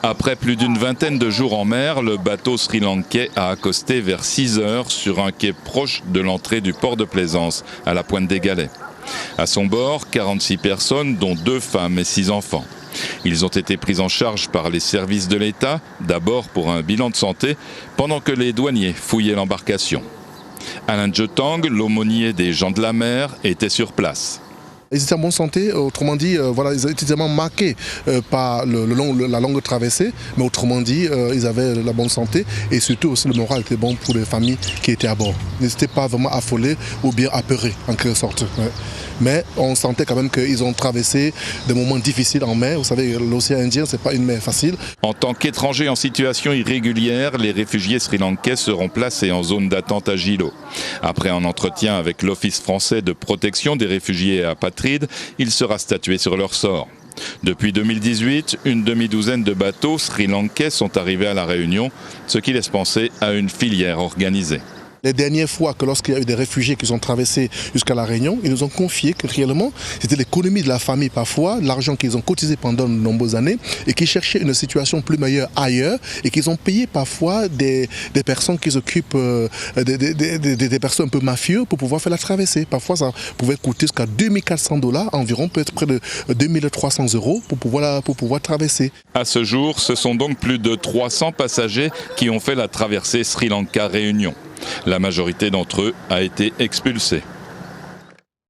Après plus d'une vingtaine de jours en mer, le bateau sri-lankais a accosté vers 6 heures sur un quai proche de l'entrée du port de Plaisance, à la Pointe des Galets. À son bord, 46 personnes, dont 2 femmes et 6 enfants. Ils ont été pris en charge par les services de l'État, d'abord pour un bilan de santé, pendant que les douaniers fouillaient l'embarcation. Alain Jetang, l'aumônier des gens de la mer, était sur place. Ils étaient en bonne santé, autrement dit, ils étaient tellement marqués par la longue traversée, mais autrement dit, ils avaient la bonne santé et surtout aussi le moral était bon pour les familles qui étaient à bord. Ils n'étaient pas vraiment affolés ou bien apeurés en quelque sorte. Ouais. Mais on sentait quand même qu'ils ont traversé des moments difficiles en mer. Vous savez, l'océan Indien, ce n'est pas une mer facile. En tant qu'étrangers en situation irrégulière, les réfugiés sri-lankais seront placés en zone d'attente à Gilo. Après un entretien avec l'Office français de protection des réfugiés et apatrides, il sera statué sur leur sort. Depuis 2018, une demi-douzaine de bateaux sri-lankais sont arrivés à La Réunion, ce qui laisse penser à une filière organisée. Les dernières fois que lorsqu'il y a eu des réfugiés qui sont traversés jusqu'à La Réunion, ils nous ont confié que réellement c'était l'économie de la famille parfois, l'argent qu'ils ont cotisé pendant de nombreuses années et qui cherchaient une situation plus meilleure ailleurs et qu'ils ont payé parfois des personnes qui s'occupent, des personnes un peu mafieuses pour pouvoir faire la traversée. Parfois ça pouvait coûter jusqu'à $2400, environ peut-être près de 2300 € pour pouvoir traverser. À ce jour, ce sont donc plus de 300 passagers qui ont fait la traversée Sri Lanka-Réunion. La majorité d'entre eux a été expulsée.